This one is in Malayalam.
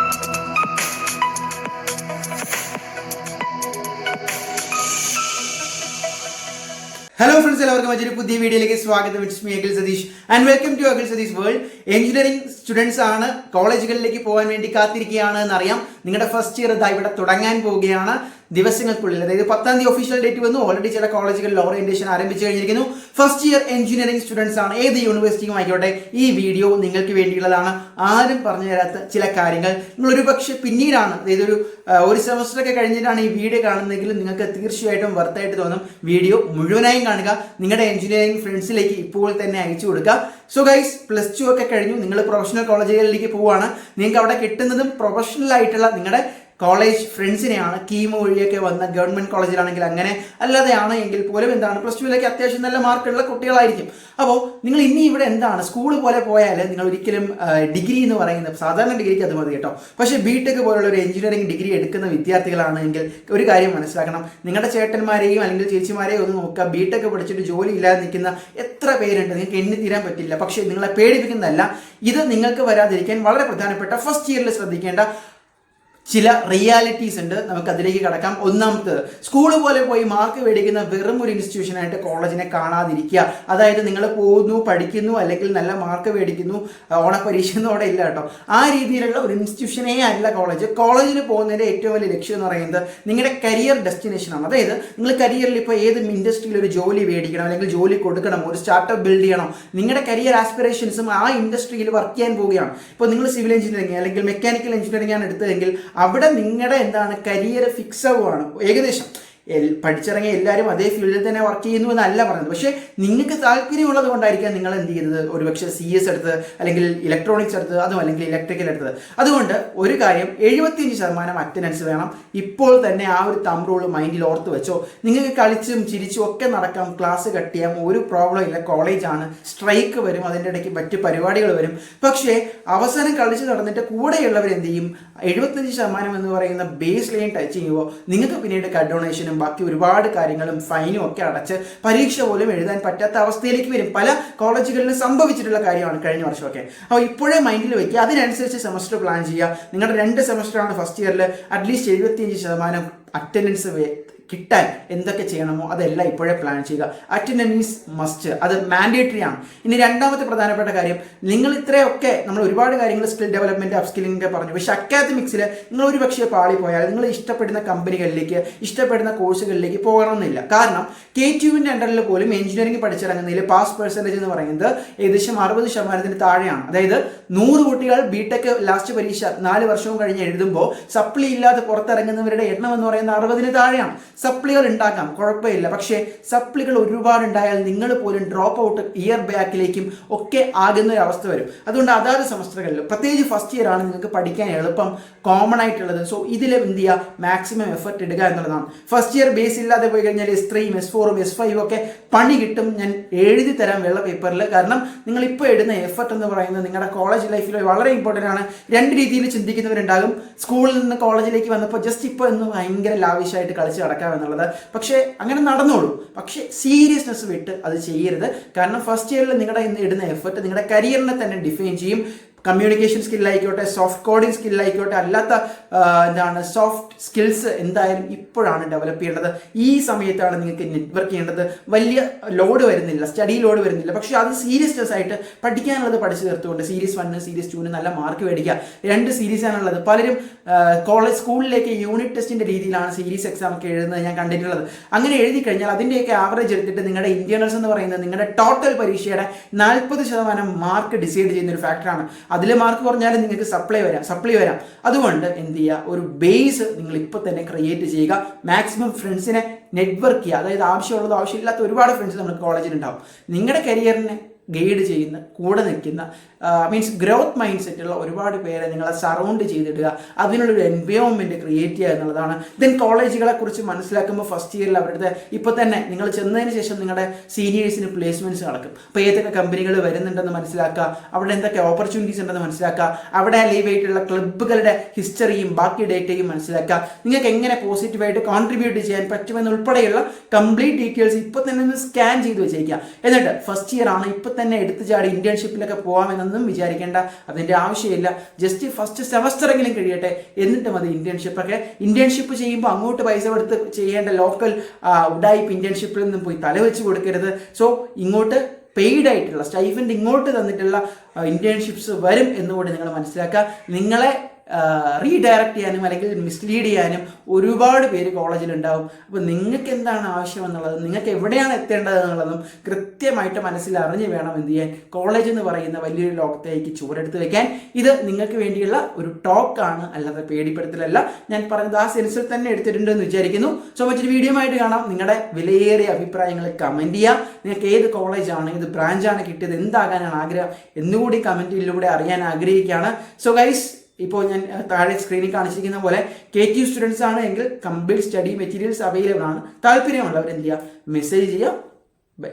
Hello friends, എല്ലാവർക്കും മറ്റൊരു പുതിയ വീഡിയോയിലേക്ക് സ്വാഗതം. It's me Akhil Satheesh and welcome to Akhil Satheesh world. Engineering students ആണ്, കോളേജുകളിലേക്ക് പോകാൻ വേണ്ടി കാത്തിരിക്കുകയാണ് എന്നറിയാം. നിങ്ങളുടെ ഫസ്റ്റ് ഇയർ ഇതാ ഇവിടെ തുടങ്ങാൻ പോവുകയാണ് ദിവസങ്ങൾക്കുള്ളിൽ. അതായത് 10ാം തീയതി ഒഫീഷ്യൽ ഡേറ്റ് വന്നു. ഓൾറെഡി ചില കോളേജുകളിൽ ഓറിയന്റേഷൻ ആരംഭിച്ചു കഴിഞ്ഞിരിക്കുന്നു. ഫസ്റ്റ് ഇയർ എഞ്ചിനീയറിംഗ് സ്റ്റുഡൻസ് ആണ്, ഏത് യൂണിവേഴ്സിറ്റിയും ആയിക്കോട്ടെ, ഈ വീഡിയോ നിങ്ങൾക്ക് വേണ്ടിയുള്ളതാണ്. ആരും പറഞ്ഞു തരാത്ത ചില കാര്യങ്ങൾ നിങ്ങൾ ഒരു പക്ഷെ പിന്നീടാണ്, അതായത് ഒരു സെമസ്റ്റർ ഒക്കെ കഴിഞ്ഞിട്ടാണ് ഈ വീഡിയോ കാണുന്നതെങ്കിൽ നിങ്ങൾക്ക് തീർച്ചയായിട്ടും വർത്തായിട്ട് തോന്നും. വീഡിയോ മുഴുവനായും കാണുക, നിങ്ങളുടെ എഞ്ചിനീയറിംഗ് ഫ്രണ്ട്സിലേക്ക് ഇപ്പോൾ തന്നെ അയച്ചു കൊടുക്കുക. സോ ഗൈസ്, +2 ഒക്കെ കഴിഞ്ഞു, നിങ്ങൾ പ്രൊഫഷണൽ കോളേജുകളിലേക്ക് പോവുകയാണ്. നിങ്ങൾക്ക് അവിടെ കിട്ടുന്നതും പ്രൊഫഷണൽ ആയിട്ടുള്ള നിങ്ങളുടെ കോളേജ് ഫ്രണ്ട്സിനെയാണ്. കീമോ വഴിയൊക്കെ വന്ന ഗവൺമെന്റ് കോളേജിലാണെങ്കിൽ അങ്ങനെ, അല്ലാതെയാണ് എങ്കിൽ പോലും എന്താണ് +2ലേക്ക് അത്യാവശ്യം നല്ല മാർക്കുള്ള കുട്ടികളായിരിക്കും. അപ്പോൾ നിങ്ങൾ ഇനി ഇവിടെ എന്താണ് സ്കൂൾ പോലെ പോയാൽ നിങ്ങൾ ഒരിക്കലും ഡിഗ്രി എന്ന് പറയുന്നത് സാധാരണ ഡിഗ്രിക്ക് അത് മതി കേട്ടോ. പക്ഷേ ബിടെക് പോലുള്ള ഒരു എഞ്ചിനീയറിംഗ് ഡിഗ്രി എടുക്കുന്ന വിദ്യാർത്ഥികളാണെങ്കിൽ ഒരു കാര്യം മനസ്സിലാക്കണം. നിങ്ങളുടെ ചേട്ടന്മാരെയും അല്ലെങ്കിൽ ചേച്ചിമാരെയും ഒന്ന് നോക്കുക. ബിടെക് പഠിച്ചിട്ട് ജോലി ഇല്ലാതെ നിൽക്കുന്ന എത്ര പേരുണ്ട്, നിങ്ങൾക്ക് എണ്ണി തീരാൻ പറ്റില്ല. പക്ഷേ നിങ്ങളെ പേടിപ്പിക്കുന്നതല്ല, ഇത് നിങ്ങൾക്ക് വരാതിരിക്കാൻ വളരെ പ്രധാനപ്പെട്ട ഫസ്റ്റ് ഇയറിൽ ശ്രദ്ധിക്കേണ്ട ചില റിയാലിറ്റീസ് ഉണ്ട്. നമുക്ക് അതിലേക്ക് കടക്കാം. ഒന്നാമത്തേത്, സ്കൂൾ പോലെ പോയി മാർക്ക് മേടിക്കുന്ന വെറും ഒരു ഇൻസ്റ്റിറ്റ്യൂഷനായിട്ട് കോളേജിനെ കാണാതിരിക്കുക. അതായത് നിങ്ങൾ പോകുന്നു, പഠിക്കുന്നു, അല്ലെങ്കിൽ നല്ല മാർക്ക് മേടിക്കുന്നു, ഓണപരീക്ഷ എന്നോടെ ഇല്ല കേട്ടോ. ആ രീതിയിലുള്ള ഒരു ഇൻസ്റ്റിറ്റ്യൂഷനേ അല്ല കോളേജ്. കോളേജിന് പോകുന്നതിൻ്റെ ഏറ്റവും വലിയ ലക്ഷ്യം എന്ന് പറയുന്നത് നിങ്ങളുടെ കരിയർ ഡെസ്റ്റിനേഷനാണ്. അതായത് നിങ്ങൾ കരിയറിൽ ഇപ്പോൾ ഏത് ഇൻഡസ്ട്രിയിൽ ഒരു ജോലി മേടിക്കണം, അല്ലെങ്കിൽ ജോലി കൊടുക്കണം, ഒരു സ്റ്റാർട്ടപ്പ് ബിൽഡ് ചെയ്യണം, നിങ്ങളുടെ കരിയർ ആസ്പിറേഷൻസും ആ ഇൻഡസ്ട്രിയിൽ വർക്ക് ചെയ്യാൻ പോവുകയാണ്. ഇപ്പോൾ നിങ്ങൾ സിവിൽ എഞ്ചിനീയറിംഗ് അല്ലെങ്കിൽ മെക്കാനിക്കൽ എഞ്ചിനീയറിംഗ് ആണ് എടുത്തതെങ്കിൽ അവിടെ നിങ്ങളുടെ കരിയർ ഫിക്സ് ആവുകയാണ്. ഏകദേശം പഠിച്ചിറങ്ങിയ എല്ലാവരും അതേ ഫീൽഡിൽ തന്നെ വർക്ക് ചെയ്യുന്നു എന്നല്ല പറയുന്നത്. പക്ഷേ നിങ്ങൾക്ക് താല്പര്യമുള്ളത് കൊണ്ടായിരിക്കാം നിങ്ങൾ എന്ത് ചെയ്യുന്നത്, ഒരുപക്ഷെ CS എടുത്തത്, അല്ലെങ്കിൽ ഇലക്ട്രോണിക്സ് എടുത്തത്, അതും അല്ലെങ്കിൽ ഇലക്ട്രിക്കൽ എടുത്തത്. അതുകൊണ്ട് ഒരു കാര്യം, 75% അറ്റൻഡൻസ് വേണം. ഇപ്പോൾ തന്നെ ആ ഒരു തമ്പ് റൂൾ മൈൻഡിൽ ഓർത്ത് വെച്ചോ. നിങ്ങൾക്ക് കളിച്ചും ചിരിച്ചും ഒക്കെ നടക്കാം, ക്ലാസ് കട്ട് ചെയ്യാം, ഒരു പ്രോബ്ലം ഇല്ല. കോളേജാണ്, സ്ട്രൈക്ക് വരും, അതിൻ്റെ ഇടയ്ക്ക് മറ്റ് പരിപാടികൾ വരും. പക്ഷേ അവസാനം കളിച്ച് നടന്നിട്ട് കൂടെയുള്ളവർ എന്ത് ചെയ്യും, 75% എന്ന് പറയുന്ന ബേസ് ലൈൻ ടച്ച് ചെയ്യുമ്പോൾ നിങ്ങൾക്ക് പിന്നീട് കട്ട് ഡൊണേഷനും ബാക്കി ഒരുപാട് കാര്യങ്ങളും ഫൈനും ഒക്കെ അടച്ച് പരീക്ഷ പോലും എഴുതാൻ പറ്റാത്ത അവസ്ഥയിലേക്ക് വരും. പല കോളേജുകളിലും സംഭവിച്ചിട്ടുള്ള കാര്യമാണ് കഴിഞ്ഞ വർഷമൊക്കെ. അപ്പോൾ ഇപ്പോഴേ മൈൻഡിൽ വയ്ക്കുക, അതിനനുസരിച്ച് സെമസ്റ്റർ പ്ലാൻ ചെയ്യുക. നിങ്ങളുടെ 2 സെമസ്റ്ററാണ് ഫസ്റ്റ് ഇയറിൽ, അറ്റ്ലീസ്റ്റ് 75% അറ്റൻഡൻസ് കിട്ടാൻ എന്തൊക്കെ ചെയ്യണമോ അതെല്ലാം ഇപ്പോഴേ പ്ലാൻ ചെയ്യുക. അറ്റൻഡൻസ് മസ്റ്റ്, അത് മാൻഡേറ്ററി ആണ്. ഇനി രണ്ടാമത്തെ പ്രധാനപ്പെട്ട കാര്യം, നിങ്ങൾ ഇത്രയൊക്കെ നമ്മൾ ഒരുപാട് കാര്യങ്ങൾ സ്കിൽ ഡെവലപ്മെന്റ്, അപ്സ്കില്ലിംഗ് ഒക്കെ പറഞ്ഞു. പക്ഷേ അക്കാദമിക്സിൽ നിങ്ങൾ ഒരു പക്ഷേ പാളി പോയാൽ നിങ്ങൾ ഇഷ്ടപ്പെടുന്ന കമ്പനികളിലേക്ക്, ഇഷ്ടപ്പെടുന്ന കോഴ്സുകളിലേക്ക് പോകണമെന്നില്ല. കാരണം K2വിൻ്റെ അണ്ടറിൽ പോലും എഞ്ചിനീയറിംഗ് പഠിച്ചിറങ്ങുന്നതിൽ പാസ് പെർസെൻറ്റേജ് എന്ന് പറയുന്നത് ഏകദേശം 60% താഴെയാണ്. അതായത് 100 കുട്ടികൾ ബിടെക് ലാസ്റ്റ് പരീക്ഷ 4 വർഷവും കഴിഞ്ഞ് എഴുതുമ്പോൾ സപ്ലി ഇല്ലാതെ പുറത്തിറങ്ങുന്നവരുടെ എണ്ണം എന്ന് പറയുന്നത് 60-ന് താഴെയാണ്. സപ്ലികൾ ഉണ്ടാക്കാം, കുഴപ്പമില്ല. പക്ഷേ സപ്ലികൾ ഒരുപാടുണ്ടായാൽ നിങ്ങൾ പോലും ഡ്രോപ്പ് ഔട്ട് ഇയർ ബാക്കിലേക്കും ഒക്കെ ആകുന്ന ഒരു അവസ്ഥ വരും. അതുകൊണ്ട് അതാത് സെമസ്റ്ററുകളിൽ, പ്രത്യേകിച്ച് ഫസ്റ്റ് ഇയർ ആണ് നിങ്ങൾക്ക് പഠിക്കാൻ എളുപ്പം, കോമൺ ആയിട്ടുള്ളത്. സോ ഇതിൽ എന്ത് ചെയ്യുക, മാക്സിമം എഫർട്ട് ഇടുക എന്നുള്ളതാണ്. ഫസ്റ്റ് ഇയർ ബേസ് ഇല്ലാതെ പോയി കഴിഞ്ഞാൽ S3, S4, S5 ഒക്കെ പണി കിട്ടും. ഞാൻ എഴുതി തരാം വെള്ള പേപ്പറിൽ. കാരണം നിങ്ങൾ ഇപ്പോൾ ഇടുന്ന എഫർട്ട് എന്ന് പറയുന്നത് നിങ്ങളുടെ കോളേജ് ലൈഫിൽ വളരെ ഇമ്പോർട്ടൻ്റ് ആണ്. 2 രീതിയിൽ ചിന്തിക്കുന്നവരുണ്ടാകും. സ്കൂളിൽ നിന്ന് കോളേജിലേക്ക് വന്നപ്പോൾ ജസ്റ്റ് ഇപ്പോൾ ഒന്ന് ഭയങ്കര ലാവിഷായിട്ട് കളിച്ച് നടക്കാം എന്നുള്ളത്. പക്ഷേ അങ്ങനെ നടന്നോളൂ, പക്ഷേ സീരിയസ്നെസ് വിട്ട് അത് ചെയ്യരുത്. കാരണം ഫസ്റ്റ് ഇയറിൽ നിങ്ങളുടെ ഇടുന്ന എഫർട്ട് നിങ്ങളുടെ കരിയറിനെ തന്നെ ഡിഫൈൻ ചെയ്യും. കമ്മ്യൂണിക്കേഷൻ സ്കില്ലായിക്കോട്ടെ, സോഫ്റ്റ് കോഡിങ് സ്കില്ലായിക്കോട്ടെ, അല്ലാത്ത സോഫ്റ്റ് സ്കിൽസ് എന്തായാലും ഇപ്പോഴാണ് ഡെവലപ്പ് ചെയ്യേണ്ടത്. ഈ സമയത്താണ് നിങ്ങൾക്ക് നെറ്റ്വർക്ക് ചെയ്യേണ്ടത്. വലിയ ലോഡ് വരുന്നില്ല, സ്റ്റഡി ലോഡ് വരുന്നില്ല. പക്ഷേ അത് സീരിയസ്നെസ് ആയിട്ട് പഠിക്കാനുള്ളത് പഠിച്ചു തീർത്തുകൊണ്ട് സീരീസ് 1, സീരീസ് 2 നല്ല മാർക്ക് മേടിക്കുക. 2 സീരീസാണുള്ളത്. പലരും സ്കൂളിലേക്ക് യൂണിറ്റ് ടെസ്റ്റിൻ്റെ രീതിയിലാണ് സീരീസ് എക്സാം ഒക്കെ എഴുതുന്നത് ഞാൻ കണ്ടിട്ടുള്ളത്. അങ്ങനെ എഴുതി കഴിഞ്ഞാൽ അതിൻ്റെയൊക്കെ ആവറേജ് എടുത്തിട്ട് നിങ്ങളുടെ ഇന്റേണൽസ് എന്ന് പറയുന്നത് നിങ്ങളുടെ ടോട്ടൽ പരീക്ഷയുടെ 40% മാർക്ക് ഡിസൈഡ് ചെയ്യുന്ന ഒരു ഫാക്ടറാണ്. അതിൽ മാർക്ക് കുറഞ്ഞാലും നിങ്ങൾക്ക് സപ്ലി വരാം. അതുകൊണ്ട് എന്ത് ചെയ്യുക, ഒരു ബേസ് നിങ്ങൾ ഇപ്പോൾ തന്നെ ക്രിയേറ്റ് ചെയ്യുക. മാക്സിമം ഫ്രണ്ട്സിനെ നെറ്റ്വർക്ക് ചെയ്യുക. അതായത് ആവശ്യമുള്ളത്, ആവശ്യമില്ലാത്ത ഒരുപാട് ഫ്രണ്ട്സ് നമുക്ക് കോളേജിലുണ്ടാവും. നിങ്ങളുടെ കരിയറിനെ ഗൈഡ് ചെയ്യുന്ന, കൂടെ നിൽക്കുന്ന, മീൻസ് ഗ്രോത്ത് മൈൻഡ് സെറ്റുള്ള ഒരുപാട് പേരെ നിങ്ങളെ സറൗണ്ട് ചെയ്തിടുക. അതിനുള്ളൊരു എൻവയോൺമെൻറ്റ് ക്രിയേറ്റ് ചെയ്യുക എന്നുള്ളതാണ്. ദെൻ കോളേജുകളെ കുറിച്ച് മനസ്സിലാക്കുമ്പോൾ ഫസ്റ്റ് ഇയറിൽ അവരുടെ ഇപ്പോൾ തന്നെ നിങ്ങൾ ചെന്നതിന് ശേഷം നിങ്ങളുടെ സീനിയേഴ്സിന് പ്ലേസ്മെൻറ്റ്സ് നടക്കും. അപ്പോൾ ഏതൊക്കെ കമ്പനികൾ വരുന്നുണ്ടെന്ന് മനസ്സിലാക്കുക, അവിടെ എന്തൊക്കെ ഓപ്പർച്യൂണിറ്റീസ് ഉണ്ടെന്ന് മനസ്സിലാക്കുക, അവിടെ ലൈവ് ആയിട്ടുള്ള ക്ലബ്ബുകളുടെ ഹിസ്റ്ററിയും ബാക്കി ഡേറ്റയും മനസ്സിലാക്കുക, നിങ്ങൾക്ക് എങ്ങനെ പോസിറ്റീവായിട്ട് കോൺട്രിബ്യൂട്ട് ചെയ്യാൻ പറ്റുമെന്നുൾപ്പെടെയുള്ള കംപ്ലീറ്റ് ഡീറ്റെയിൽസ് ഇപ്പോൾ തന്നെ ഒന്ന് സ്കാൻ ചെയ്ത് വെച്ചേക്കുക. എന്നിട്ട് ഫസ്റ്റ് ഇയർ ആണ്, ഇപ്പോൾ തന്നെ എടുത്തു ചാടി ഇന്റേൺഷിപ്പിലൊക്കെ പോകാമെന്നൊന്നും വിചാരിക്കേണ്ട. അതിൻ്റെ ആവശ്യമില്ല. ജസ്റ്റ് ഫസ്റ്റ് സെമസ്റ്ററെങ്കിലും കഴിയട്ടെ, എന്നിട്ട് മതി ഇന്റേൺഷിപ്പൊക്കെ. ഇന്റേൺഷിപ്പ് ചെയ്യുമ്പോൾ അങ്ങോട്ട് പൈസ കൊടുത്ത് ചെയ്യേണ്ട ലോക്കൽ ഉഡായിപ്പ് ഇന്റേൺഷിപ്പിൽ നിന്നും പോയി തലവെച്ച് കൊടുക്കരുത്. സോ ഇങ്ങോട്ട് പെയ്ഡ് ആയിട്ടുള്ള സ്റ്റൈഫൻഡ് ഇങ്ങോട്ട് തന്നിട്ടുള്ള ഇന്റേൺഷിപ്സ് വരും എന്നുകൂടി നിങ്ങൾ മനസ്സിലാക്കുക. നിങ്ങളെ റീഡയറക്റ്റ് ചെയ്യാനും അല്ലെങ്കിൽ മിസ്ലീഡ് ചെയ്യാനും ഒരുപാട് പേര് കോളേജിലുണ്ടാവും. അപ്പോൾ നിങ്ങൾക്ക് എന്താണ് ആവശ്യമെന്നുള്ളതും നിങ്ങൾക്ക് എവിടെയാണ് എത്തേണ്ടത് എന്നുള്ളതും കൃത്യമായിട്ട് മനസ്സിലറിഞ്ഞ് വേണം എന്ത് ചെയ്യാൻ, കോളേജ് എന്ന് പറയുന്ന വലിയൊരു ലോകത്തേക്ക് ചുവടെടുത്ത് വെക്കാൻ. ഇത് നിങ്ങൾക്ക് വേണ്ടിയുള്ള ഒരു ടോക്കാണ്, അല്ലാതെ പേടിപ്പെടുത്തലല്ല. ഞാൻ പറഞ്ഞത് ആ സെൻസിൽ തന്നെ എടുത്തിട്ടുണ്ടെന്ന് വിചാരിക്കുന്നു. സോ മറ്റൊരു വീഡിയോ ആയിട്ട് കാണാം. നിങ്ങളുടെ വിലയേറിയ അഭിപ്രായങ്ങൾ കമൻറ്റ് ചെയ്യാം. നിങ്ങൾക്ക് ഏത് കോളേജാണ്, ഏത് ബ്രാഞ്ചാണ് കിട്ടിയത്, എന്താകാനാണ് ആഗ്രഹം എന്നുകൂടി കമൻറ്റിലൂടെ അറിയാൻ ആഗ്രഹിക്കുകയാണ്. സോ ഗൈസ്, ഇപ്പോൾ ഞാൻ താഴെ സ്ക്രീനിൽ കാണിച്ചിരിക്കുന്ന പോലെ KQ സ്റ്റുഡൻസ് ആണ് എങ്കിൽ കംപ്ലീറ്റ് സ്റ്റഡി മെറ്റീരിയൽസ് അവൈലബിൾ ആണ്. താല്പര്യമുള്ളവർ എന്ത് ചെയ്യുക, മെസ്സേജ് ചെയ്യുക. ബൈ.